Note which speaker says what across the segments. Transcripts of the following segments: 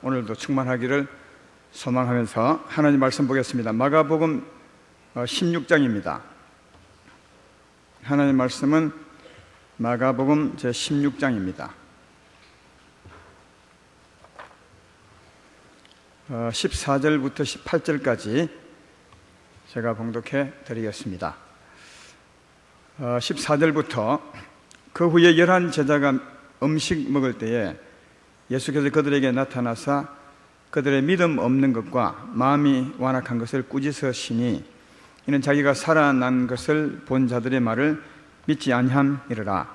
Speaker 1: 오늘도 충만하기를 소망하면서 하나님 말씀 보겠습니다. 마가복음 16장입니다. 하나님 말씀은 마가복음 제16장입니다. 14절부터 18절까지 제가 봉독해 드리겠습니다. 14절부터 그 후에 11 제자가 음식 먹을 때에 예수께서 그들에게 나타나사 그들의 믿음 없는 것과 마음이 완악한 것을 꾸짖으시니 이는 자기가 살아난 것을 본 자들의 말을 믿지 아니함이르라.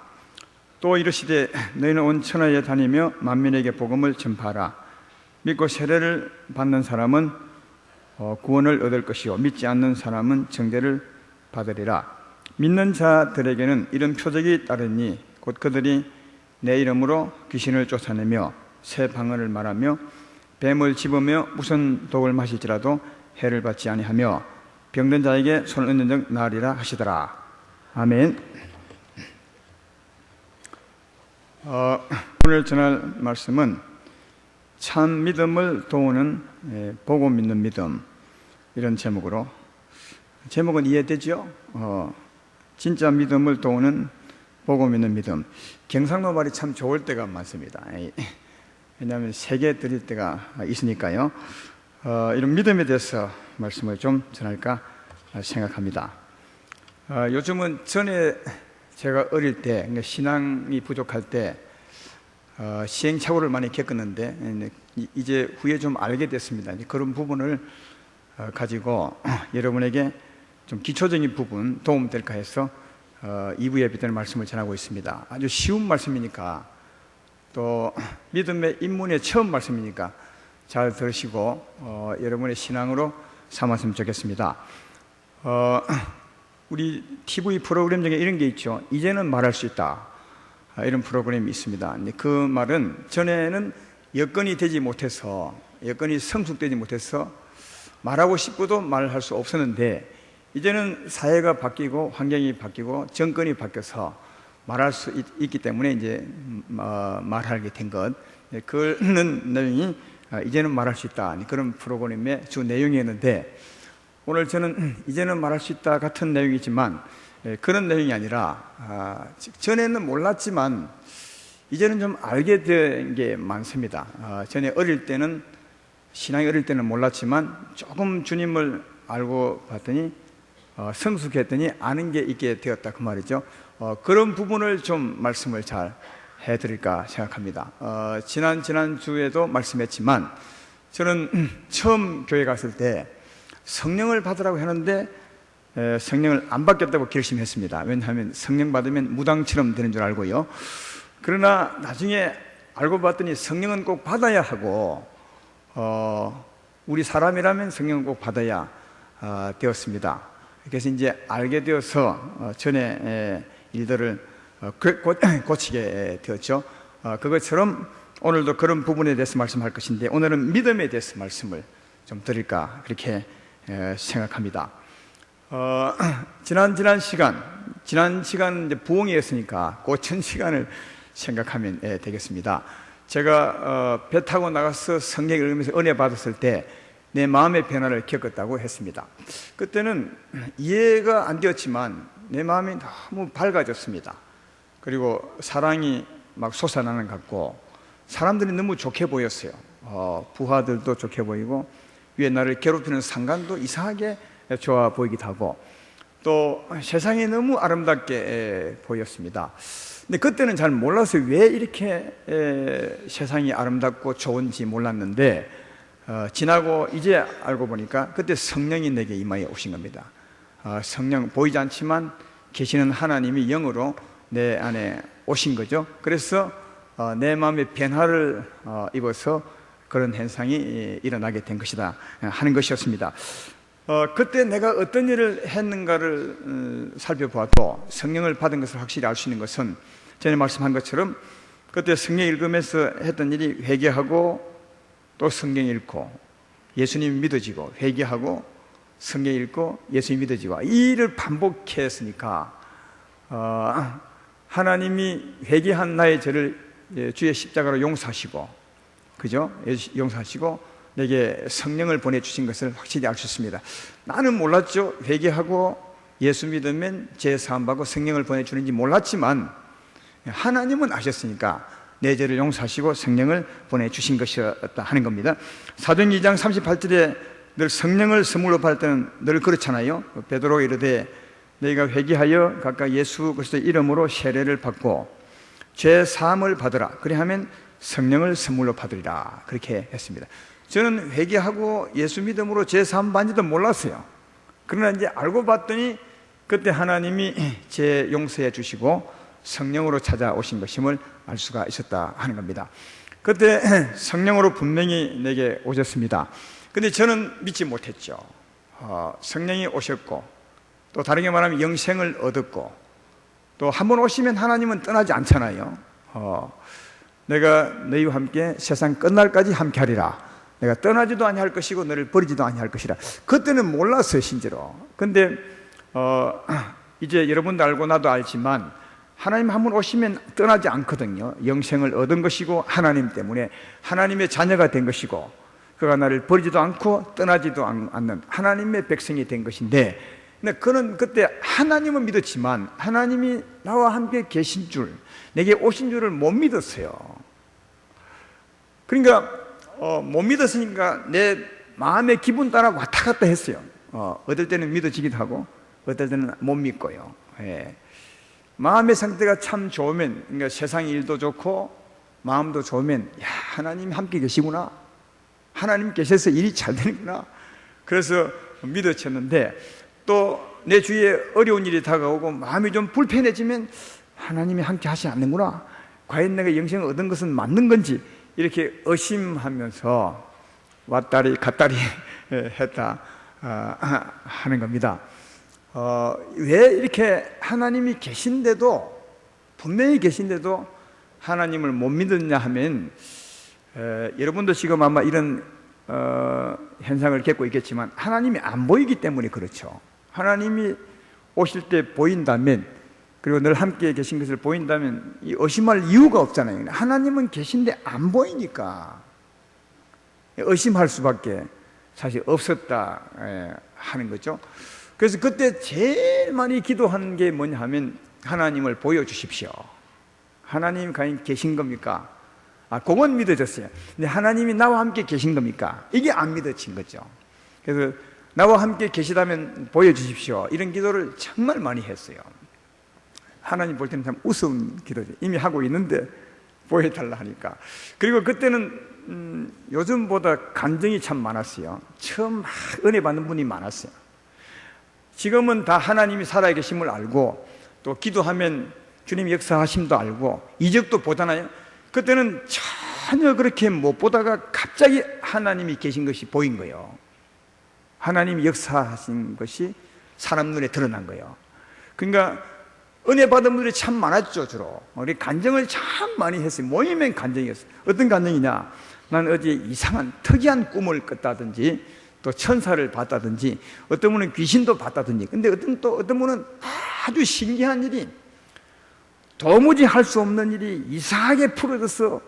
Speaker 1: 또 이르시되 너희는 온 천하에 다니며 만민에게 복음을 전파하라. 믿고 세례를 받는 사람은 구원을 얻을 것이요 믿지 않는 사람은 정죄를 받으리라. 믿는 자들에게는 이런 표적이 따르니 곧 그들이 내 이름으로 귀신을 쫓아내며 새 방언을 말하며 뱀을 집으며 무슨 독을 마실지라도 해를 받지 아니하며 병든 자에게 손을 얹는 적 나으리라 하시더라. 아멘. 오늘 전할 말씀은 참 믿음을 도우는 보고 믿는 믿음, 이런 제목으로. 제목은 이해되죠? 진짜 믿음을 도우는 보고 믿는 믿음. 경상도 말이 참 좋을 때가 많습니다. 왜냐하면 세게 드릴 때가 있으니까요. 이런 믿음에 대해서 말씀을 좀 전할까 생각합니다. 요즘은 전에 제가 어릴 때, 그러니까 신앙이 부족할 때 시행착오를 많이 겪었는데 이제 후에 좀 알게 됐습니다. 그런 부분을 가지고 여러분에게 좀 기초적인 부분 도움될까 해서 2부 예배 때는 말씀을 전하고 있습니다. 아주 쉬운 말씀이니까, 또 믿음의 입문의 처음 말씀이니까 잘 들으시고 여러분의 신앙으로 삼았으면 좋겠습니다. 우리 TV 프로그램 중에 이런 게 있죠. 이제는 말할 수 있다, 이런 프로그램이 있습니다. 그 말은 전에는 여건이 되지 못해서, 여건이 성숙되지 못해서 말하고 싶어도 말할 수 없었는데, 이제는 사회가 바뀌고 환경이 바뀌고 정권이 바뀌어서 말할 수 있기 때문에 이제 말하게 된 것, 그런 내용이 이제는 말할 수 있다, 그런 프로그램의 주 내용이었는데, 오늘 저는 이제는 말할 수 있다 같은 내용이지만 그런 내용이 아니라 전에는 몰랐지만 이제는 좀 알게 된 게 많습니다. 전에 어릴 때는, 신앙이 어릴 때는 몰랐지만 조금 주님을 알고 봤더니 성숙했더니 아는 게 있게 되었다, 그 말이죠. 그런 부분을 좀 말씀을 잘 해드릴까 생각합니다. 지난 주에도 말씀했지만 저는 처음 교회 갔을 때 성령을 받으라고 했는데 성령을 안 받겠다고 결심했습니다. 왜냐하면 성령 받으면 무당처럼 되는 줄 알고요. 그러나 나중에 알고 봤더니 성령은 꼭 받아야 하고 우리 사람이라면 성령은 꼭 받아야 되었습니다. 그래서 이제 알게 되어서 전에 일들을 고치게 되었죠. 그것처럼 오늘도 그런 부분에 대해서 말씀할 것인데, 오늘은 믿음에 대해서 말씀을 좀 드릴까 그렇게 생각합니다. 지난 시간 이제 부흥이었으니까 그 전 시간을 생각하면 되겠습니다. 제가 배 타고 나가서 성경 읽으면서 은혜 받았을 때 내 마음의 변화를 겪었다고 했습니다. 그때는 이해가 안 되었지만 내 마음이 너무 밝아졌습니다. 그리고 사랑이 막 솟아나는 것 같고 사람들이 너무 좋게 보였어요. 부하들도 좋게 보이고 위에 나를 괴롭히는 상관도 이상하게 좋아 보이기도 하고, 또 세상이 너무 아름답게 보였습니다. 근데 그때는 잘 몰라서 왜 이렇게 세상이 아름답고 좋은지 몰랐는데, 지나고 이제 알고 보니까 그때 성령이 내게 임하여 오신 겁니다. 성령, 보이지 않지만 계시는 하나님이 영으로 내 안에 오신 거죠. 그래서 내 마음의 변화를 입어서 그런 현상이 일어나게 된 것이다 하는 것이었습니다. 그때 내가 어떤 일을 했는가를 살펴보아도 성령을 받은 것을 확실히 알 수 있는 것은 전에 말씀한 것처럼 그때 성경 읽으면서 했던 일이 회개하고 또 성경 읽고 예수님 믿어지고, 회개하고 성경 읽고 예수님 믿어지고, 이 일을 반복했으니까 하나님이 회개한 나의 죄를 주의 십자가로 용서하시고 그죠? 용서하시고 내게 성령을 보내주신 것을 확실히 알 수 있습니다. 나는 몰랐죠. 회개하고 예수 믿으면 죄 사함받고 성령을 보내주는지 몰랐지만 하나님은 아셨으니까 내 죄를 용서하시고 성령을 보내주신 것이었다 하는 겁니다. 사도행 2장 38절에 늘 성령을 선물로 받을 때는 늘 그렇잖아요. 베드로가 이르되 너희가 회개하여 각각 예수 그리스도의 이름으로 세례를 받고 죄 사함을 받으라. 그리하면 성령을 선물로 받으리라. 그렇게 했습니다. 저는 회개하고 예수 믿음으로 죄 사함 받는지도 몰랐어요. 그러나 이제 알고 봤더니 그때 하나님이 죄 용서해 주시고 성령으로 찾아오신 것임을 알 수가 있었다 하는 겁니다. 그때 성령으로 분명히 내게 오셨습니다. 근데 저는 믿지 못했죠. 성령이 오셨고 또 다르게 말하면 영생을 얻었고 또 한 번 오시면 하나님은 떠나지 않잖아요. 내가 너희와 함께 세상 끝날까지 함께 하리라. 내가 떠나지도 아니할 것이고 너를 버리지도 아니할 것이라. 그때는 몰랐어요, 실제로. 근데 이제 여러분도 알고 나도 알지만 하나님 한 번 오시면 떠나지 않거든요. 영생을 얻은 것이고 하나님 때문에 하나님의 자녀가 된 것이고 그가 나를 버리지도 않고 떠나지도 않는 하나님의 백성이 된 것인데, 근데 그는 그때 하나님은 믿었지만 하나님이 나와 함께 계신 줄, 내게 오신 줄을 못 믿었어요. 그러니까 못 믿었으니까 내 마음의 기분 따라 왔다 갔다 했어요. 어떨 때는 믿어지기도 하고 어떨 때는 못 믿고요. 예. 마음의 상태가 참 좋으면, 그러니까 세상 일도 좋고 마음도 좋으면 야, 하나님 함께 계시구나, 하나님 계셔서 일이 잘 되는구나, 그래서 믿어졌는데 또 내 주위에 어려운 일이 다가오고 마음이 좀 불편해지면 하나님이 함께 하시지 않는구나, 과연 내가 영생을 얻은 것은 맞는 건지 이렇게 의심하면서 왔다리 갔다리 했다 하는 겁니다. 왜 이렇게 하나님이 계신데도, 분명히 계신데도 하나님을 못 믿었냐 하면, 여러분도 지금 아마 이런 현상을 겪고 있겠지만 하나님이 안 보이기 때문에 그렇죠. 하나님이 오실 때 보인다면, 그리고 늘 함께 계신 것을 보인다면 이 의심할 이유가 없잖아요. 하나님은 계신데 안 보이니까 의심할 수밖에 사실 없었다 하는 거죠. 그래서 그때 제일 많이 기도한 게 뭐냐 하면 하나님을 보여주십시오. 하나님 과연 계신 겁니까? 그건 믿어졌어요. 근데 하나님이 나와 함께 계신 겁니까? 이게 안 믿어진 거죠. 그래서 나와 함께 계시다면 보여주십시오, 이런 기도를 정말 많이 했어요. 하나님 볼 때는 참 우스운 기도죠. 이미 하고 있는데 보여달라 하니까. 그리고 그때는 요즘보다 간증이 참 많았어요. 처음 막 은혜 받는 분이 많았어요. 지금은 다 하나님이 살아계심을 알고 또 기도하면 주님 역사하심도 알고 이적도 보잖아요. 그때는 전혀 그렇게 못 보다가 갑자기 하나님이 계신 것이 보인 거예요. 하나님이 역사하신 것이 사람 눈에 드러난 거예요. 그러니까 은혜 받은 분들이 참 많았죠. 주로 우리 간증을 참 많이 했어요. 모이면 간증이었어요. 어떤 간증이냐, 난 어제 이상한 특이한 꿈을 꿨다든지 또 천사를 봤다든지 어떤 분은 귀신도 봤다든지. 근데 어떤 분은 아주 신기한 일이, 도무지 할 수 없는 일이 이상하게 풀어져서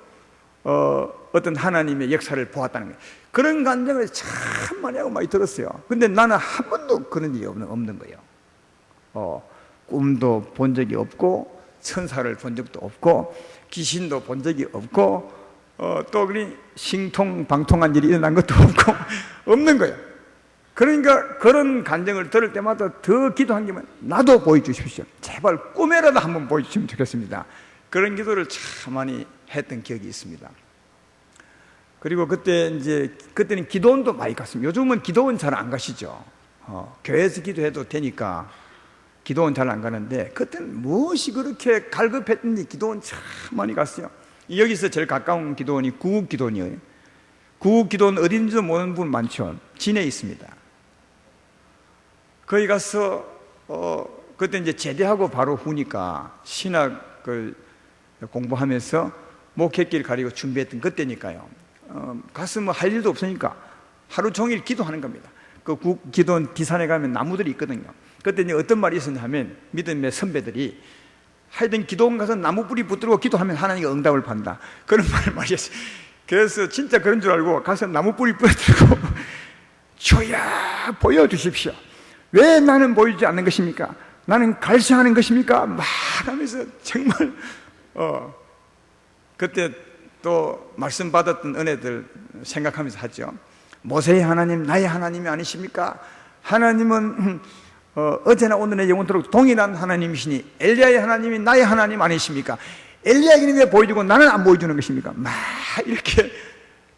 Speaker 1: 어떤 하나님의 역사를 보았다는 거예요. 그런 간증을 참 많이 하고 많이 들었어요. 근데 나는 한 번도 그런 일이 없는 거예요. 꿈도 본 적이 없고 천사를 본 적도 없고 귀신도 본 적이 없고 또 그리 신통방통한 일이 일어난 것도 없고 없는 거예요. 그러니까 그런 간증을 들을 때마다 더 기도한 게 나도 보여주십시오. 제발 꿈에라도 한번 보여주시면 좋겠습니다. 그런 기도를 참 많이 했던 기억이 있습니다. 그리고 그때는 기도원도 많이 갔습니다. 요즘은 기도원 잘 안 가시죠. 교회에서 기도해도 되니까 기도원 잘 안 가는데 그때는 무엇이 그렇게 갈급했는지 기도원 참 많이 갔어요. 여기서 제일 가까운 기도원이 구국기도원이에요. 구국기도원 어딘지도 모르는 분 많죠. 진해에 있습니다. 거기 가서 그때 이제 제대하고 바로 후니까 신학을 공부하면서 목회길 가리고 준비했던 그때니까요. 가서 뭐 할 일도 없으니까 하루 종일 기도하는 겁니다. 그 기도원 뒷산에 가면 나무들이 있거든요. 그때 이제 어떤 말이 있었냐 하면 믿음의 선배들이 하여튼 기도원 가서 나무 뿌리 붙들고 기도하면 하나님이 응답을 받는다, 그런 말을 많이 했어요. 그래서 진짜 그런 줄 알고 가서 나무 뿌리 부러뜨리고 주야 보여주십시오. 왜 나는 보이지 않는 것입니까? 나는 갈수하는 것입니까? 막 하면서 정말 그때 또 말씀 받았던 은혜들 생각하면서 하죠. 모세의 하나님 나의 하나님이 아니십니까? 하나님은 어제나 오늘나 영원토록 동일한 하나님이시니 엘리야의 하나님이 나의 하나님 아니십니까? 엘리야에게는 왜 보여주고 나는 안 보여주는 것입니까? 막 이렇게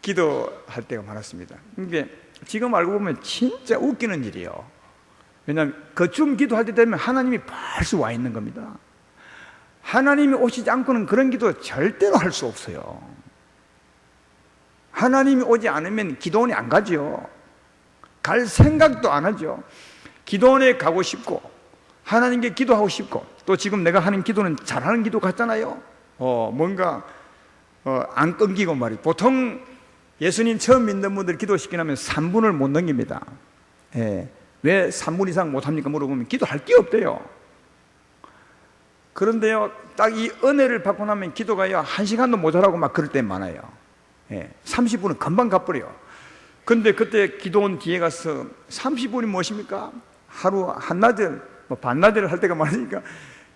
Speaker 1: 기도할 때가 많았습니다. 근데 지금 알고 보면 진짜 웃기는 일이에요. 왜냐하면 그쯤 기도할 때 되면 하나님이 벌써 와 있는 겁니다. 하나님이 오시지 않고는 그런 기도 절대로 할 수 없어요. 하나님이 오지 않으면 기도원에 안 가죠. 갈 생각도 안 하죠. 기도원에 가고 싶고 하나님께 기도하고 싶고 또 지금 내가 하는 기도는 잘하는 기도 같잖아요. 뭔가 안 끊기고 말이에요. 보통 예수님 처음 믿는 분들 기도시키면 3분을 못 넘깁니다. 왜 3분 이상 못합니까? 물어보면 기도할 게 없대요. 그런데요, 딱 이 은혜를 받고 나면 기도가요 1시간도 모자라고 막 그럴 때 많아요. 30분은 금방 가버려요. 근데 그때 기도원 뒤에 가서 30분이 무엇입니까? 하루 한나절, 반나절 할 때가 많으니까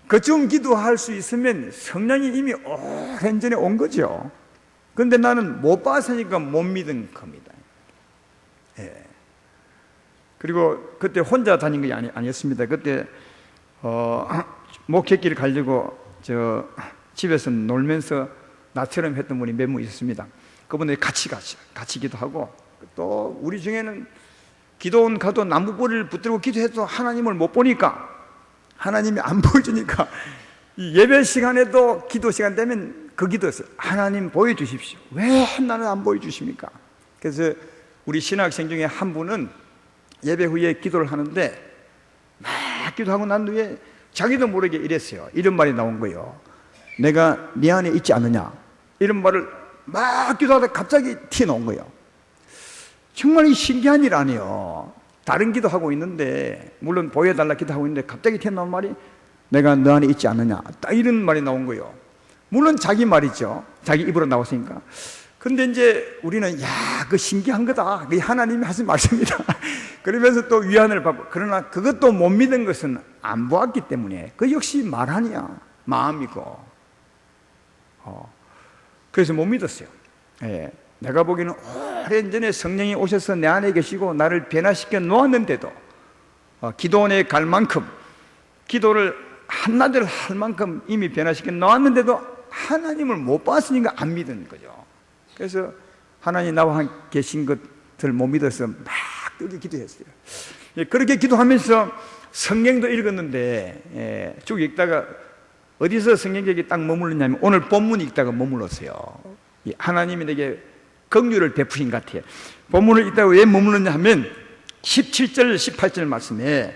Speaker 1: 그쯤 기도할 수 있으면 성령이 이미 오랜 전에 온 거죠. 근데 나는 못 봤으니까 못 믿은 겁니다. 그리고 그때 혼자 다닌 게 아니었습니다. 그때 목회길을 가려고 집에서 놀면서 나처럼 했던 분이 몇 분 있었습니다. 그분들이 같이 기도하고 또 우리 중에는 기도원 가도 나무뿌리를 붙들고 기도해도 하나님을 못 보니까 하나님이 안 보여주니까 이 예배 시간에도 기도 시간 되면 그 기도였어요. 하나님 보여주십시오. 왜 나는 안 보여주십니까? 그래서 우리 신학생 중에 한 분은 예배 후에 기도를 하는데 막 기도하고 난 후에 자기도 모르게 이랬어요. 이런 말이 나온 거예요. 내가 네 안에 있지 않느냐, 이런 말을 막 기도하다 갑자기 튀어나온 거예요. 정말 신기한 일 아니에요. 다른 기도하고 있는데, 물론 보여달라 기도하고 있는데 갑자기 튀어나온 말이 내가 너 안에 있지 않느냐, 딱 이런 말이 나온 거예요. 물론 자기 말이죠. 자기 입으로 나왔으니까. 근데 이제 우리는 그 신기한 거다, 그게 하나님이 하신 말씀이다 그러면서 또 위안을 받고, 그러나 그것도 못 믿은 것은 안 보았기 때문에 그 역시 말 아니야, 마음이고. 그래서 못 믿었어요. 내가 보기에는 오랜 전에 성령이 오셔서 내 안에 계시고 나를 변화시켜 놓았는데도 기도원에 갈 만큼, 기도를 한나절 할 만큼 이미 변화시켜 놓았는데도 하나님을 못 봤으니까 안 믿은 거죠. 그래서 하나님 나와 계신 것을 못 믿어서 막 그렇게 기도했어요. 그렇게 기도하면서 성경도 읽었는데 쭉 읽다가 어디서 성경책이 딱 머물렀냐면 오늘 본문 읽다가 머물렀어요. 하나님이 내게 긍휼을 베푸신 것 같아요. 본문을 읽다가 왜 머물렀냐 하면 17절 18절 말씀에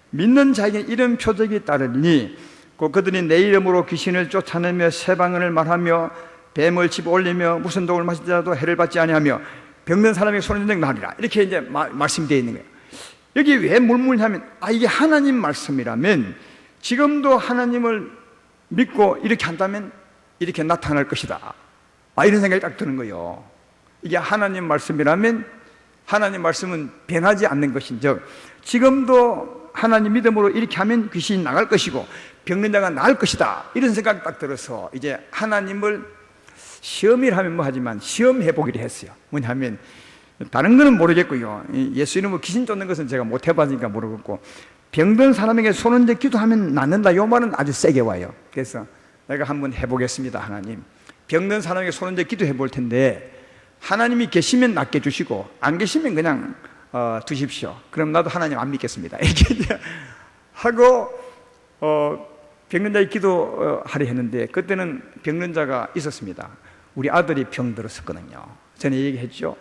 Speaker 1: 믿는 자에게 이런 표적이 따르니 곧 그들이 내 이름으로 귀신을 쫓아내며 새 방언을 말하며 뱀을 집어 올리며 무슨 독을 마시더라도 해를 받지 아니하며 병든 사람에게 손을 든 나리라, 이렇게 이제 말씀되어 있는 거예요. 여기 왜 물물냐면 이게 하나님 말씀이라면 지금도 하나님을 믿고 이렇게 한다면 이렇게 나타날 것이다, 이런 생각이 딱 드는 거예요. 이게 하나님 말씀이라면 하나님 말씀은 변하지 않는 것인즉 지금도 하나님 믿음으로 이렇게 하면 귀신이 나갈 것이고 병든 자가 나을 것이다, 이런 생각이 딱 들어서 이제 하나님을 시험이라 하면 하지만 시험해 보기로 했어요. 뭐냐면 다른 거는 모르겠고요, 예수 이름으로 귀신 쫓는 것은 제가 못 해봤으니까 모르겠고, 병든 사람에게 손 얹어 기도하면 낫는다, 이 말은 아주 세게 와요. 그래서 내가 한번 해보겠습니다. 하나님, 병든 사람에게 손 얹어 기도해 볼 텐데 하나님이 계시면 낫게 주시고 안 계시면 그냥 두십시오. 그럼 나도 하나님 안 믿겠습니다. 이렇게 이제 하고 병든 자의 기도하려 했는데 그때는 병든 자가 있었습니다. 우리 아들이 병들었었거든요. 전에 얘기했죠.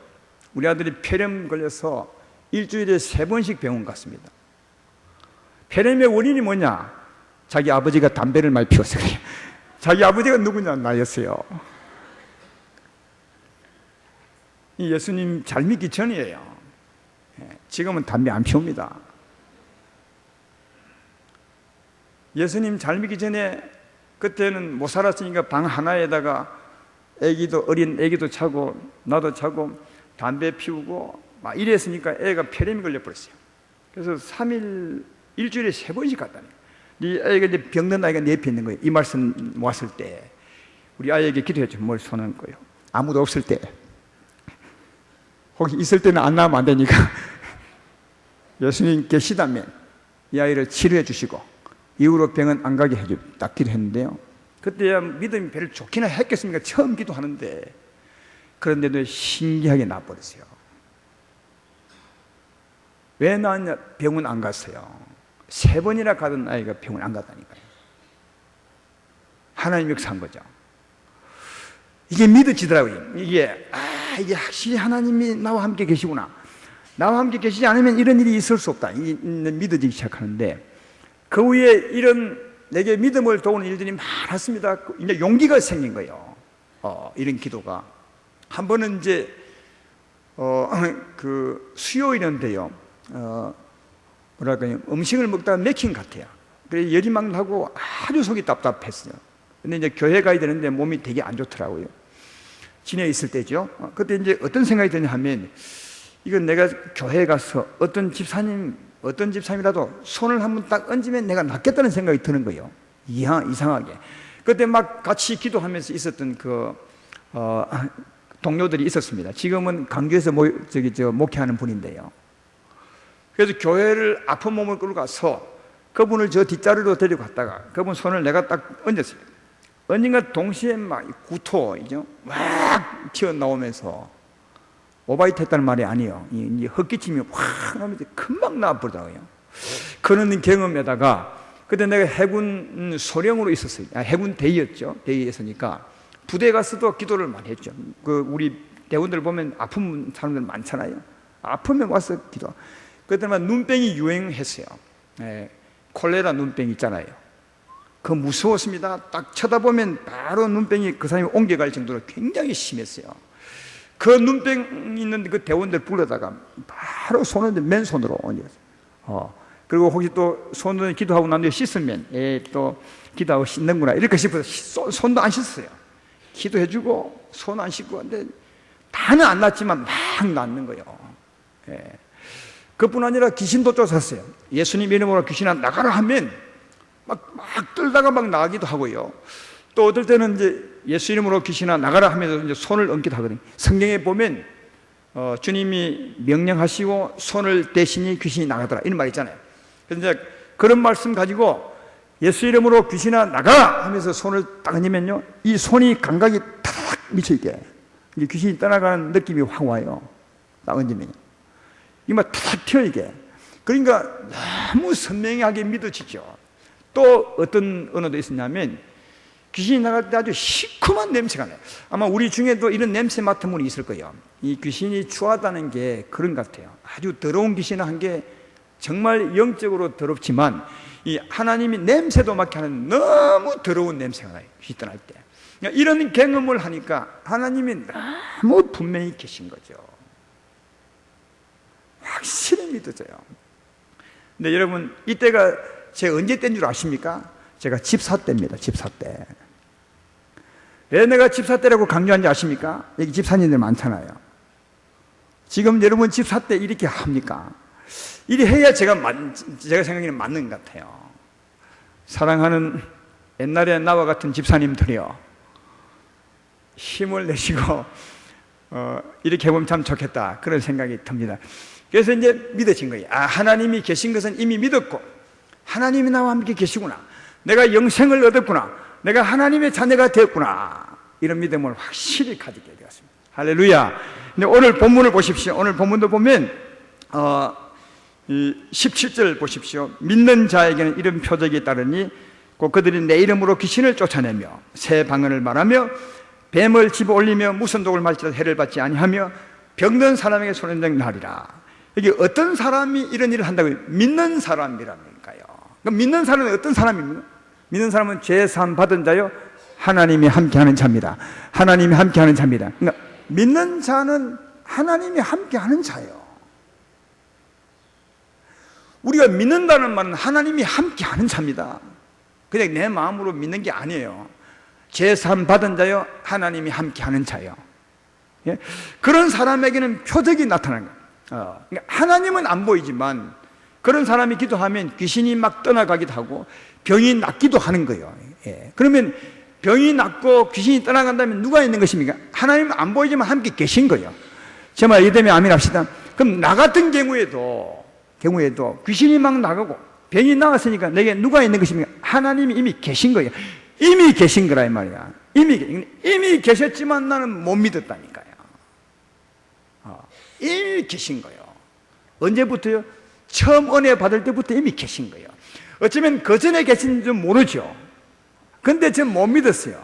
Speaker 1: 우리 아들이 폐렴 걸려서 일주일에 3번씩 병원 갔습니다. 폐렴의 원인이 뭐냐? 자기 아버지가 담배를 많이 피워서 그래요. 자기 아버지가 누구냐? 나였어요. 이 예수님 잘 믿기 전이에요. 지금은 담배 안 피웁니다. 예수님 잘 믿기 전에 그때는 못 살았으니까 방 하나에다가 어린 애기도 자고 나도 자고 담배 피우고 막 이랬으니까 애가 폐렴이 걸려버렸어요. 그래서 일주일에 3번씩 갔다니. 이 아이가 이제 병든 아이가 내 옆에 있는 거예요. 이 말씀 왔을 때 우리 아이에게 기도했죠. 뭘 손은 거예요. 아무도 없을 때, 혹시 있을 때는 안 나오면 안 되니까 예수님 계시다면 이 아이를 치료해 주시고 이후로 병은 안 가게 해주 딱 기도했는데요. 그때야 믿음이 별로 좋기나 했겠습니까? 처음 기도하는데. 그런데도 신기하게 나버렸어요. 왜 나왔냐? 병원 안 갔어요. 3번이나 가던 아이가 병원 안 갔다니까요. 하나님 역사한 거죠. 이게 믿어지더라고요. 이게 확실히 하나님이 나와 함께 계시구나. 나와 함께 계시지 않으면 이런 일이 있을 수 없다. 이게 믿어지기 시작하는데, 그 후에 이런 내게 믿음을 도우는 일들이 많았습니다. 이제 용기가 생긴 거예요. 이런 기도가. 한 번은 이제 그 수요일인데요. 뭐랄까요, 음식을 먹다가 맥힌 것 같아요. 그래서 열이 막 나고 아주 속이 답답했어요. 근데 이제 교회 가야 되는데 몸이 되게 안 좋더라고요. 진해 있을 때죠. 그때 이제 어떤 생각이 드냐 하면, 이건 내가 교회에 가서 어떤 집사님이라도 손을 한번 딱 얹으면 내가 낫겠다는 생각이 드는 거예요. 이상하게. 그때 막 같이 기도하면서 있었던 동료들이 있었습니다. 지금은 강주에서 목회하는 분인데요. 그래서 교회를 아픈 몸을 끌고 가서 그분을 저 뒷자리로 데리고 갔다가 그분 손을 내가 딱 얹었어요. 얹은과 동시에 막 구토이죠. 막 튀어나오면서, 오바이트 했다는 말이 아니에요. 이제 헛기침이 확 나면서 금방 나와버리더라고요. 그런 경험에다가 그때 내가 해군 소령으로 있었어요. 해군 대위였죠. 대위에 있으니까 부대에 가서도 기도를 많이 했죠. 우리 대원들 보면 아픈 사람들 많잖아요. 아프면 와서 기도. 그때만 눈병이 유행했어요. 콜레라 눈병 있잖아요. 그거 무서웠습니다. 딱 쳐다보면 바로 눈병이 그 사람이 옮겨갈 정도로 굉장히 심했어요. 그 눈병 있는 그 대원들 불러다가 바로 손을 맨손으로 얹었어요. 그리고 혹시 또 손을 기도하고 난 뒤에 씻으면 또 기도하고 씻는구나 이렇게 싶어서 손도 안 씻었어요. 기도해주고 손 안 씻고 하는데 다는 안 났지만 막 낫는 거예요. 그뿐 아니라 귀신도 쫓았어요. 예수님 이름으로 귀신아 나가라 하면 막 떨다가 막 나가기도 하고요. 또 어떨 때는 이제 예수 이름으로 귀신아 나가라 하면서 이제 손을 얹기도 하거든요. 성경에 보면 주님이 명령하시고 손을 대시니 귀신이 나가더라 이런 말 있잖아요. 그래서 이제 그런 말씀 가지고 예수 이름으로 귀신아 나가라 하면서 손을 딱 얹으면요, 이 손이 감각이 탁 미쳐있게 이제 귀신이 떠나가는 느낌이 확 와요. 딱 얹으면요. 이게 막 탁 튀어 이게. 그러니까 너무 선명하게 믿어지죠. 또 어떤 언어도 있었냐면 귀신이 나갈 때 아주 시큼한 냄새가 나요. 아마 우리 중에도 이런 냄새 맡은 분이 있을 거예요. 이 귀신이 추하다는 게 그런 것 같아요. 아주 더러운 귀신을 한 게 정말 영적으로 더럽지만 이 하나님이 냄새도 맡게 하는 너무 더러운 냄새가 나요. 귀신 떠날 때. 이런 경험을 하니까 하나님이 너무 분명히 계신 거죠. 확실히 믿어져요. 근데 여러분, 이때가 제가 언제 때인 줄 아십니까? 제가 집사 때입니다. 집사 때. 왜 내가 집사 때라고 강조한지 아십니까? 여기 집사님들 많잖아요. 지금 여러분 집사 때 이렇게 합니까? 이리 해야 제가 생각에는 맞는 것 같아요. 사랑하는 옛날에 나와 같은 집사님들이요, 힘을 내시고 이렇게 해보면 참 좋겠다 그런 생각이 듭니다. 그래서 이제 믿어진 거예요. 하나님이 계신 것은 이미 믿었고 하나님이 나와 함께 계시구나, 내가 영생을 얻었구나, 내가 하나님의 자녀가 되었구나, 이런 믿음을 확실히 가지게 되었습니다. 할렐루야. 근데 오늘 본문을 보십시오. 오늘 본문도 보면 17절 보십시오. 믿는 자에게는 이런 표적이 따르니 곧 그들이 내 이름으로 귀신을 쫓아내며 새 방언을 말하며 뱀을 집어 올리며 무슨 독을 말지라도 해를 받지 아니하며 병든 사람에게 손을 나리라. 이게 어떤 사람이 이런 일을 한다고요? 믿는 사람이라니까요. 그럼 믿는 사람은 어떤 사람입니까? 믿는 사람은 죄사함 받은 자요, 하나님이 함께하는 자입니다. 하나님이 함께하는 자입니다. 그러니까 믿는 자는 하나님이 함께하는 자예요. 우리가 믿는다는 말은 하나님이 함께하는 자입니다. 그냥 내 마음으로 믿는 게 아니에요. 제사함 받은 자요, 하나님이 함께하는 자요. 예? 그런 사람에게는 표적이 나타나는 거예요. 그러니까 하나님은 안 보이지만 그런 사람이 기도하면 귀신이 막 떠나가기도 하고 병이 낫기도 하는 거예요. 예. 그러면 병이 낫고 귀신이 떠나간다면 누가 있는 것입니까? 하나님은 안 보이지만 함께 계신 거예요. 제 말 이해되면 아멘 합시다. 그럼 나 같은 경우에도 귀신이 막 나가고 병이 나았으니까 내게 누가 있는 것입니까? 하나님이 이미 계신 거예요. 이미 계신 거라 이 말이야. 이미 계셨지만 나는 못 믿었다니까요. 이미 계신 거예요. 언제부터요? 처음 은혜 받을 때부터 이미 계신 거예요. 어쩌면 그 전에 계신 줄 모르죠. 근데 저는 못 믿었어요.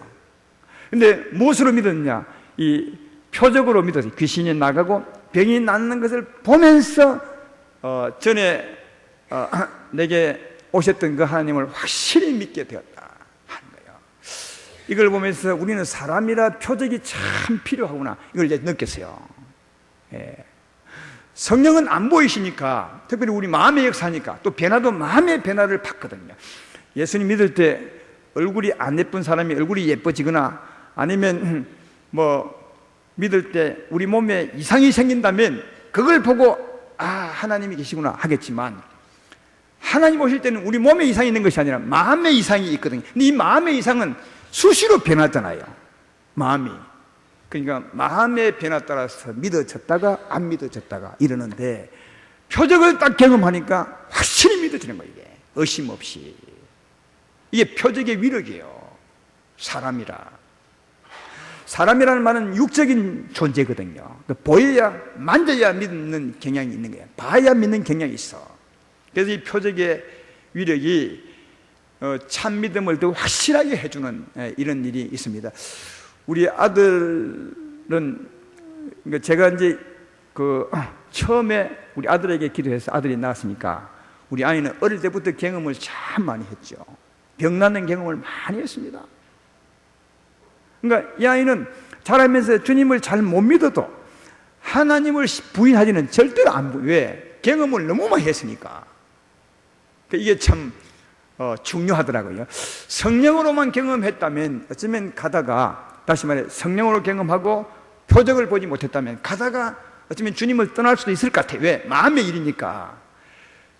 Speaker 1: 근데 무엇으로 믿었냐? 이 표적으로 믿었어요. 귀신이 나가고 병이 낫는 것을 보면서 전에 내게 오셨던 그 하나님을 확실히 믿게 되었다 하는 거예요. 이걸 보면서 우리는 사람이라 표적이 참 필요하구나, 이걸 이제 느꼈어요. 예. 성령은 안 보이시니까, 특별히 우리 마음의 역사니까, 또 변화도 마음의 변화를 받거든요. 예수님 믿을 때 얼굴이 안 예쁜 사람이 얼굴이 예뻐지거나, 아니면 믿을 때 우리 몸에 이상이 생긴다면 그걸 보고 하나님이 계시구나 하겠지만, 하나님 오실 때는 우리 몸에 이상이 있는 것이 아니라 마음의 이상이 있거든요. 근데 이 마음의 이상은 수시로 변하잖아요. 마음이. 그러니까 마음의 변화 따라서 믿어졌다가 안 믿어졌다가 이러는데, 표적을 딱 경험하니까 확실히 믿어지는 거예요. 이게 의심 없이. 이게 표적의 위력이에요. 사람이라는 말은 육적인 존재거든요. 보여야, 만져야 믿는 경향이 있는 거예요. 봐야 믿는 경향이 있어. 그래서 이 표적의 위력이 참 믿음을 더 확실하게 해주는 이런 일이 있습니다. 우리 아들은, 제가 이제 처음에 우리 아들에게 기도해서 아들이 낳았으니까, 우리 아이는 어릴 때부터 경험을 참 많이 했죠. 병 낫는 경험을 많이 했습니다. 그러니까 이 아이는 자라면서 주님을 잘 못 믿어도 하나님을 부인하지는 절대로 안 부인. 왜? 경험을 너무 많이 했으니까. 이게 참 중요하더라고요. 성령으로만 경험했다면 어쩌면 가다가, 다시 말해 성령으로 경험하고 표적을 보지 못했다면 가다가 어쩌면 주님을 떠날 수도 있을 것 같아요. 왜? 마음의 일이니까.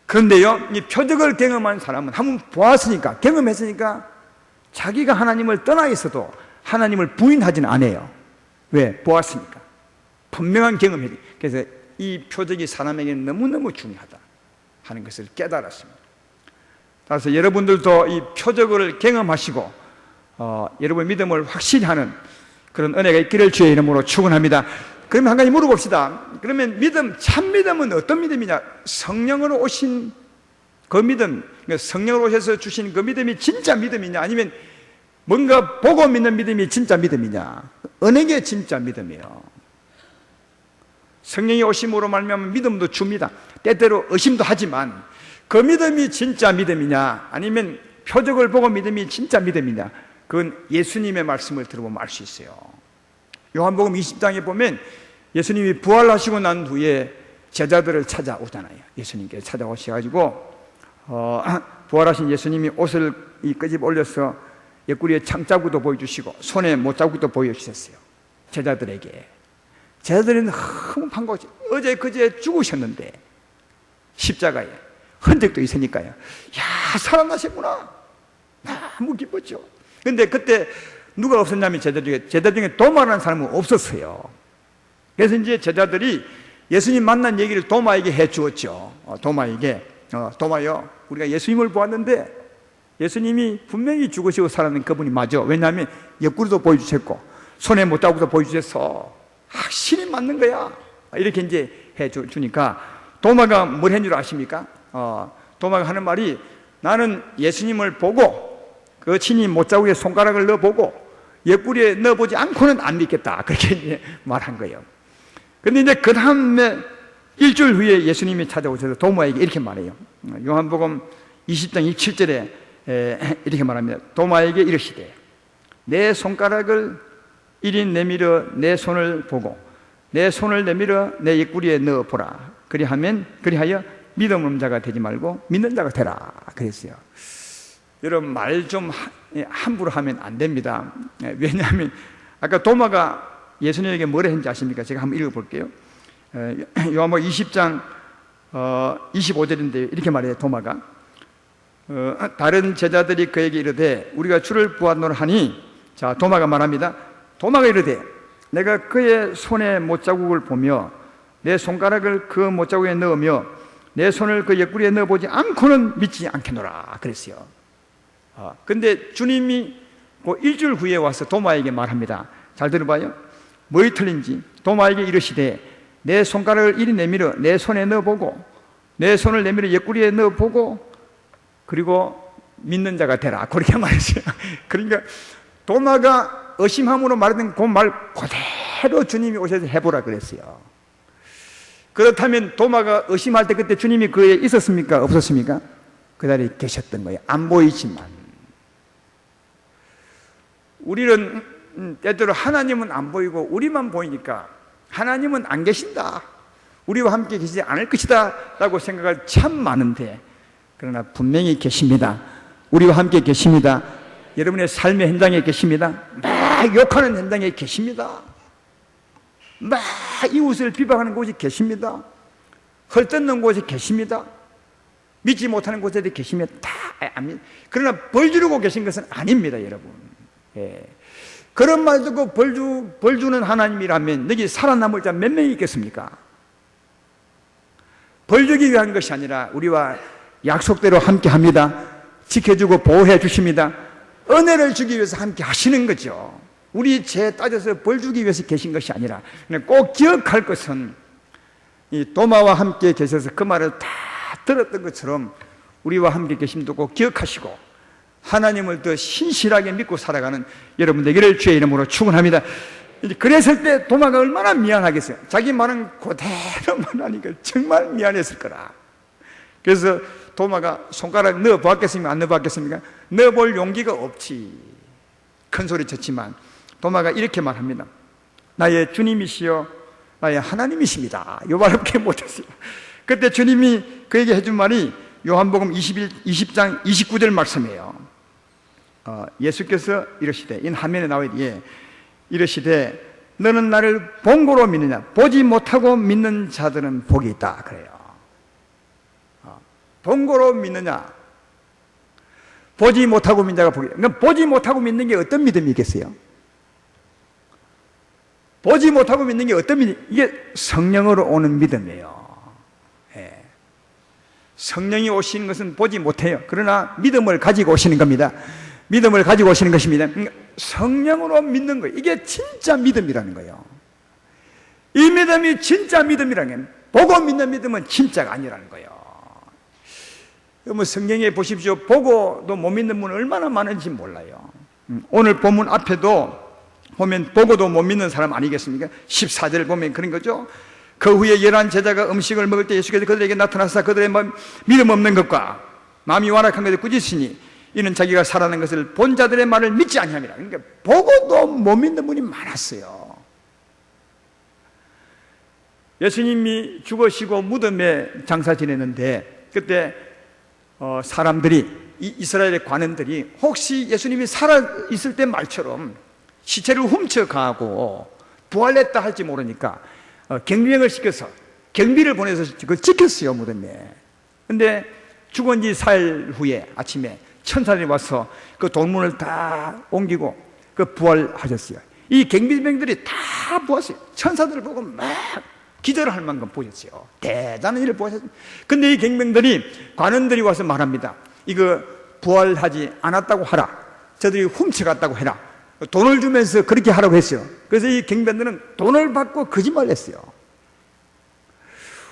Speaker 1: 그런데요, 이 표적을 경험한 사람은 한번 보았으니까, 경험했으니까 자기가 하나님을 떠나 있어도 하나님을 부인하지는 않아요. 왜? 보았으니까. 분명한 경험이지. 그래서 이 표적이 사람에게는 너무너무 중요하다 하는 것을 깨달았습니다. 따라서 여러분들도 이 표적을 경험하시고 여러분의 믿음을 확실히 하는 그런 은혜가 있기를 주의 이름으로 축원합니다. 그러면 한 가지 물어봅시다. 그러면 참 믿음은 어떤 믿음이냐? 성령으로 오신 그 믿음, 성령으로 오셔서 주신 그 믿음이 진짜 믿음이냐? 아니면 뭔가 보고 믿는 믿음이 진짜 믿음이냐? 어느 게 진짜 믿음이에요? 성령이 오심으로 말미암아 믿음도 줍니다. 때때로 의심도 하지만, 그 믿음이 진짜 믿음이냐, 아니면 표적을 보고 믿음이 진짜 믿음이냐, 그건 예수님의 말씀을 들어보면 알 수 있어요. 요한복음 20장에 보면 예수님이 부활하시고 난 후에 제자들을 찾아오잖아요. 예수님께서 찾아오셔가지고 부활하신 예수님이 옷을 끄집 올려서 옆구리에 창자국도 보여주시고 손에 못자국도 보여주셨어요. 제자들에게. 제자들은 너무 반가웠죠. 어제 그제 죽으셨는데 십자가에 흔적도 있으니까요. 야, 살아나셨구나. 너무 기뻤죠. 근데 그때 누가 없었냐면 제자 중에 도마라는 사람은 없었어요. 그래서 이제 제자들이 예수님 만난 얘기를 도마에게 해 주었죠. 도마에게, 도마요, 우리가 예수님을 보았는데 예수님이 분명히 죽으시고 살아난 그분이 맞아. 왜냐하면 옆구리도 보여주셨고 손에 못자국도 보여주셔서 확실히 맞는 거야. 이렇게 이제 해 주니까 도마가 뭘 한 줄 아십니까? 도마가 하는 말이, 나는 예수님을 보고 그 친히 못자국에 손가락을 넣어보고 옆구리에 넣어보지 않고는 안 믿겠다, 그렇게 이제 말한 거예요. 근데 이제 그 다음에 일주일 후에 예수님이 찾아오셔서 도마에게 이렇게 말해요. 요한복음 20장 27절에 이렇게 말합니다. 도마에게 이르시되 내 손가락을 이리 내밀어 내 손을 보고 내 손을 내밀어 내 옆구리에 넣어보라. 그리하여 믿음 없는 자가 되지 말고 믿는 자가 되라 그랬어요. 여러분 말 좀 함부로 하면 안 됩니다. 왜냐하면 아까 도마가 예수님에게 뭐라 했는지 아십니까? 제가 한번 읽어볼게요. 요한복음 20장 25절인데 이렇게 말해요. 도마가 다른 제자들이 그에게 이르되 우리가 주를 보았노라 하니, 자, 도마가 말합니다. 도마가 이르되 내가 그의 손에 못자국을 보며 내 손가락을 그 못자국에 넣으며 내 손을 그 옆구리에 넣어보지 않고는 믿지 않겠노라 그랬어요. 근데 주님이 그 일주일 후에 와서 도마에게 말합니다. 잘 들어봐요. 뭐에 틀린지. 도마에게 이르시되 내 손가락을 이리 내밀어 내 손에 넣어보고 내 손을 내밀어 옆구리에 넣어보고 그리고 믿는 자가 되라, 그렇게 말했어요. 그러니까 도마가 의심함으로 말했던 그 말 그대로 주님이 오셔서 해보라 그랬어요. 그렇다면 도마가 의심할 때 그때 주님이 그에 있었습니까? 없었습니까? 그 자리에 계셨던 거예요. 안 보이지만. 우리는 때때로 하나님은 안 보이고 우리만 보이니까 하나님은 안 계신다, 우리와 함께 계시지 않을 것이다 라고 생각할 참 많은데, 그러나 분명히 계십니다. 우리와 함께 계십니다. 여러분의 삶의 현장에 계십니다. 막 욕하는 현장에 계십니다. 막 이웃을 비방하는 곳에 계십니다. 헐뜯는 곳에 계십니다. 믿지 못하는 곳에 계시면 다 압니다. 그러나 벌 주르고 계신 것은 아닙니다, 여러분. 예. 그런 말 듣고 벌 주는 하나님이라면 여기 살아남을 자 몇 명이 있겠습니까? 벌 주기 위한 것이 아니라 우리와 약속대로 함께 합니다. 지켜주고 보호해 주십니다. 은혜를 주기 위해서 함께 하시는 거죠. 우리 죄 따져서 벌 주기 위해서 계신 것이 아니라 꼭 기억할 것은 이 도마와 함께 계셔서 그 말을 다 들었던 것처럼 우리와 함께 계심도 꼭 기억하시고 하나님을 더 신실하게 믿고 살아가는 여러분 되기를 주의 이름으로 축원합니다. 그랬을 때 도마가 얼마나 미안하겠어요. 자기 말은 그대로 말하니까 정말 미안했을 거라. 그래서 도마가 손가락 넣어 보았겠습니까? 안 넣어 보았겠습니까? 넣어 볼 용기가 없지. 큰 소리 쳤지만 도마가 이렇게 말합니다. 나의 주님이시여 나의 하나님이십니다. 이 말밖에 못했어요. 그때 주님이 그에게 해준 말이 요한복음 20장 29절 말씀이에요. 예수께서 이러시되, 이 화면에 나와 있기에 이러시되 너는 나를 본고로 믿느냐? 보지 못하고 믿는 자들은 복이 있다 그래요. 본고로 믿느냐? 보지 못하고 믿는 자가 복이 있다. 그러니까 보지 못하고 믿는 게 어떤 믿음이겠어요? 보지 못하고 믿는 게 어떤 믿음? 이게 성령으로 오는 믿음이에요. 예. 성령이 오시는 것은 보지 못해요. 그러나 믿음을 가지고 오시는 겁니다. 믿음을 가지고 오시는 것입니다. 그러니까 성령으로 믿는 거예요. 이게 진짜 믿음이라는 거예요. 이 믿음이 진짜 믿음이라는 게 보고 믿는 믿음은 진짜가 아니라는 거예요. 성경에 보십시오. 보고도 못 믿는 분은 얼마나 많은지 몰라요. 오늘 본문 앞에도 보면 보고도 못 믿는 사람 아니겠습니까? 14절 보면 그런 거죠. 그 후에 11 제자가 음식을 먹을 때 예수께서 그들에게 나타나사 그들의 믿음 없는 것과 마음이 완악한 것을 꾸짖으시니 이는 자기가 살아난 것을 본 자들의 말을 믿지 아니함이라. 그러니까 보고도 못 믿는 분이 많았어요. 예수님이 죽으시고 무덤에 장사 지냈는데 그때 사람들이 이스라엘의 관원들이 혹시 예수님이 살아있을 때 말처럼 시체를 훔쳐가고 부활했다 할지 모르니까 경비병을 시켜서 경비를 보내서 그걸 지켰어요, 무덤에. 근데 죽은 지 4일 후에 아침에 천사들이 와서 그 돌문을 다 옮기고 그 부활하셨어요. 이 경비병들이 다 보았어요. 천사들을 보고 막 기절할 만큼 보셨어요. 대단한 일을 보셨어요. 근데 이 경비병들이 관원들이 와서 말합니다. 이거 부활하지 않았다고 하라. 저들이 훔쳐갔다고 해라. 돈을 주면서 그렇게 하라고 했어요. 그래서 이 경비병들은 돈을 받고 거짓말을 했어요.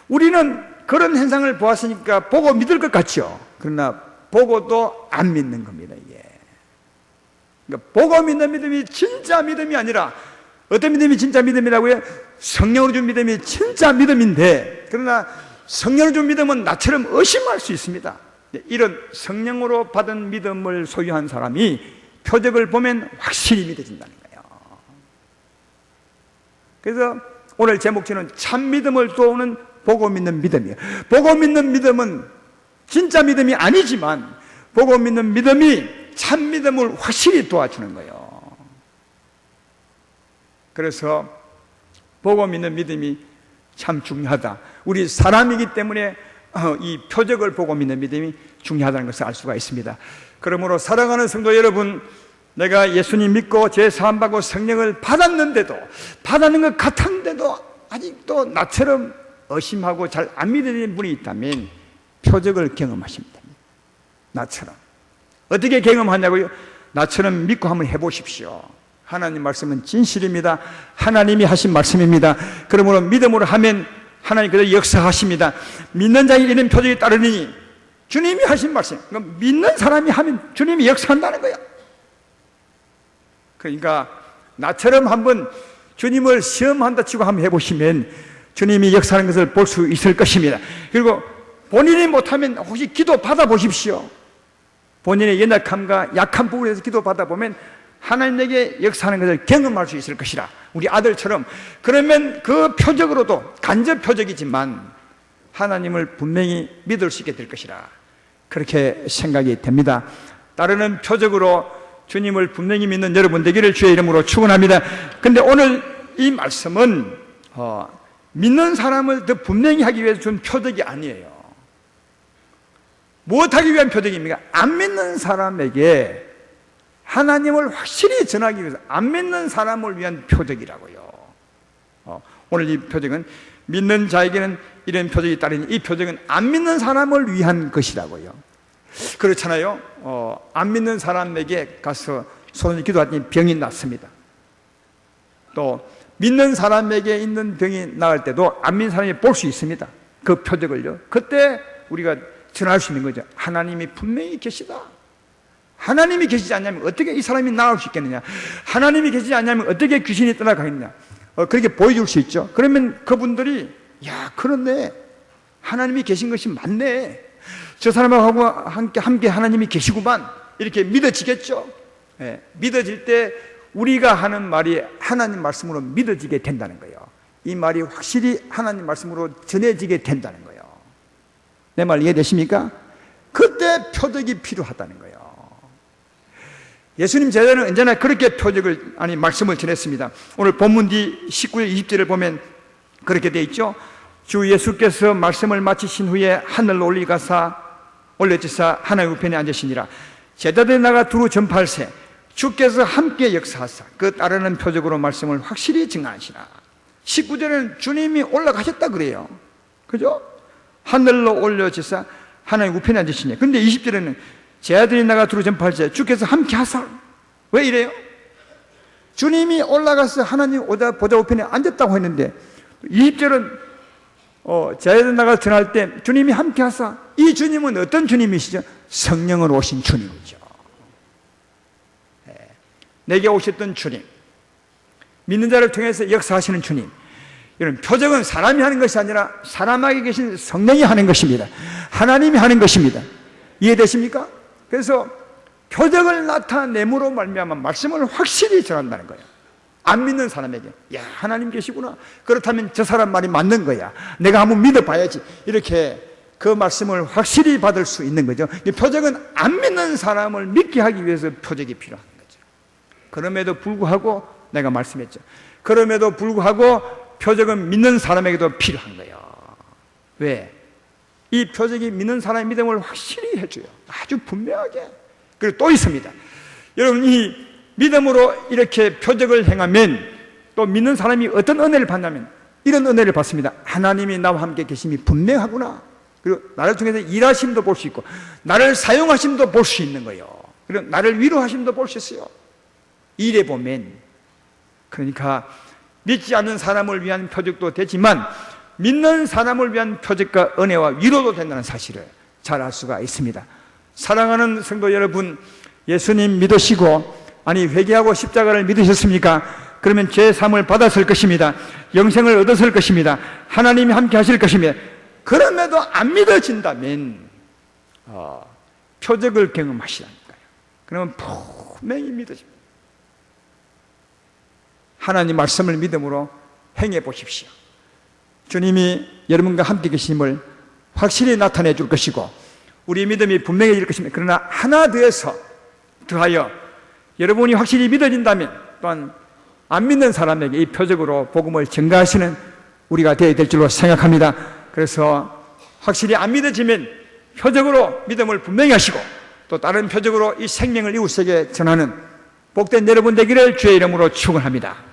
Speaker 1: 우리는 그런 현상을 보았으니까 보고 믿을 것 같죠. 그러나 보고도 안 믿는 겁니다, 이게. 그러니까 보고 믿는 믿음이 진짜 믿음이 아니라 어떤 믿음이 진짜 믿음이라고요? 성령으로 준 믿음이 진짜 믿음인데, 그러나 성령으로 준 믿음은 나처럼 의심할 수 있습니다. 이런 성령으로 받은 믿음을 소유한 사람이 표적을 보면 확실히 믿어진다는 거예요. 그래서 오늘 제목처럼 참 믿음을 도우는 보고 믿는 믿음이에요. 보고 믿는 믿음은 진짜 믿음이 아니지만 보고 믿는 믿음이 참 믿음을 확실히 도와주는 거예요. 그래서 보고 믿는 믿음이 참 중요하다. 우리 사람이기 때문에 이 표적을 보고 믿는 믿음이 중요하다는 것을 알 수가 있습니다. 그러므로 사랑하는 성도 여러분, 내가 예수님 믿고 죄 사함받고 성령을 받았는데도, 받았는 것 같았는데도 아직도 나처럼 의심하고 잘 안 믿는 분이 있다면 표적을 경험하시면 됩니다. 나처럼. 어떻게 경험하냐고요? 나처럼 믿고 한번 해보십시오. 하나님 말씀은 진실입니다. 하나님이 하신 말씀입니다. 그러므로 믿음으로 하면 하나님 그대로 역사하십니다. 믿는 자에게 이런 표적이 따르니 주님이 하신 말씀, 믿는 사람이 하면 주님이 역사한다는 거예요. 그러니까 나처럼 한번 주님을 시험한다 치고 한번 해보시면 주님이 역사하는 것을 볼 수 있을 것입니다. 그리고 본인이 못하면 혹시 기도 받아보십시오. 본인의 연약함과 약한 부분에서 기도 받아보면 하나님에게 역사하는 것을 경험할 수 있을 것이라. 우리 아들처럼. 그러면 그 표적으로도 간접 표적이지만 하나님을 분명히 믿을 수 있게 될 것이라. 그렇게 생각이 됩니다. 따르는 표적으로 주님을 분명히 믿는 여러분 되기를 주의 이름으로 축원합니다. 그런데 오늘 이 말씀은 믿는 사람을 더 분명히 하기 위해서 준 표적이 아니에요. 무엇하기 위한 표적입니까? 안 믿는 사람에게 하나님을 확실히 전하기 위해서, 안 믿는 사람을 위한 표적이라고요. 오늘 이 표적은 믿는 자에게는 이런 표적이 따르니 이 표적은 안 믿는 사람을 위한 것이라고요. 그렇잖아요. 안 믿는 사람에게 가서 손을 기도하더니 병이 낫습니다. 또 믿는 사람에게 있는 병이 나을 때도 안 믿는 사람이 볼 수 있습니다. 그 표적을요. 그때 우리가 전할 수 있는 거죠. 하나님이 분명히 계시다. 하나님이 계시지 않냐면 어떻게 이 사람이 나을 수 있겠느냐. 하나님이 계시지 않냐면 어떻게 귀신이 떠나가겠느냐. 그렇게 보여줄 수 있죠. 그러면 그분들이 야, 그렇네. 하나님이 계신 것이 맞네. 저 사람하고 함께 하나님이 계시구만. 이렇게 믿어지겠죠. 예, 믿어질 때 우리가 하는 말이 하나님 말씀으로 믿어지게 된다는 거예요. 이 말이 확실히 하나님 말씀으로 전해지게 된다는 거예요. 내 말 이해되십니까? 그때 표적이 필요하다는 거예요. 예수님 제자는 언제나 그렇게 표적을, 말씀을 전했습니다. 오늘 본문 뒤 19절 20절을 보면 그렇게 되어 있죠. 주 예수께서 말씀을 마치신 후에 하늘로 올려지사 하나님 우편에 앉으시니라. 제자들이 나가 두루 전파할세 주께서 함께 역사하사 그 따르는 표적으로 말씀을 확실히 증언하시라. 19절에는 주님이 올라가셨다 그래요. 그죠? 하늘로 올려지사 하나님 우편에 앉으시니. 그런데 20절에는 제자들이 나가 두루 전파할세 주께서 함께 하사. 왜 이래요? 주님이 올라가서 하나님 보좌 우편에 앉았다고 했는데 20절은 제자들 나가 전할 때 주님이 함께 하사. 이 주님은 어떤 주님이시죠? 성령으로 오신 주님이죠. 내게 오셨던 주님, 믿는 자를 통해서 역사하시는 주님. 이런 표적은 사람이 하는 것이 아니라 사람에게 계신 성령이 하는 것입니다. 하나님이 하는 것입니다. 이해되십니까? 그래서 표적을 나타내므로 말미암아 말씀을 확실히 전한다는 거예요. 안 믿는 사람에게 야, 하나님 계시구나. 그렇다면 저 사람 말이 맞는 거야. 내가 한번 믿어봐야지. 이렇게 그 말씀을 확실히 받을 수 있는 거죠. 이 표적은 안 믿는 사람을 믿게 하기 위해서 표적이 필요한 거죠. 그럼에도 불구하고 내가 말씀했죠. 그럼에도 불구하고 표적은 믿는 사람에게도 필요한 거예요. 왜? 이 표적이 믿는 사람의 믿음을 확실히 해줘요. 아주 분명하게. 그리고 또 있습니다. 여러분, 이 믿음으로 이렇게 표적을 행하면 또 믿는 사람이 어떤 은혜를 받냐면 이런 은혜를 받습니다. 하나님이 나와 함께 계심이 분명하구나. 그리고 나를 통해서 일하심도 볼 수 있고 나를 사용하심도 볼 수 있는 거예요. 그리고 나를 위로하심도 볼 수 있어요. 이래 보면, 그러니까 믿지 않는 사람을 위한 표적도 되지만 믿는 사람을 위한 표적과 은혜와 위로도 된다는 사실을 잘 알 수가 있습니다. 사랑하는 성도 여러분, 예수님 믿으시고 회개하고 십자가를 믿으셨습니까? 그러면 죄3을 받았을 것입니다. 영생을 얻었을 것입니다. 하나님이 함께 하실 것입니다. 그럼에도 안 믿어진다면 표적을 경험하시라니까요. 그러면 분명히 믿어집니다. 하나님 말씀을 믿음으로 행해 보십시오. 주님이 여러분과 함께 계심을 확실히 나타내 줄 것이고 우리 믿음이 분명해질 것입니다. 그러나 하나 더하여 여러분이 확실히 믿어진다면 또한 안 믿는 사람에게 이 표적으로 복음을 전가하시는 우리가 되어야 될 줄로 생각합니다. 그래서 확실히 안 믿어지면 표적으로 믿음을 분명히 하시고 또 다른 표적으로 이 생명을 이웃에게 전하는 복된 여러분 되기를 주의 이름으로 축원합니다.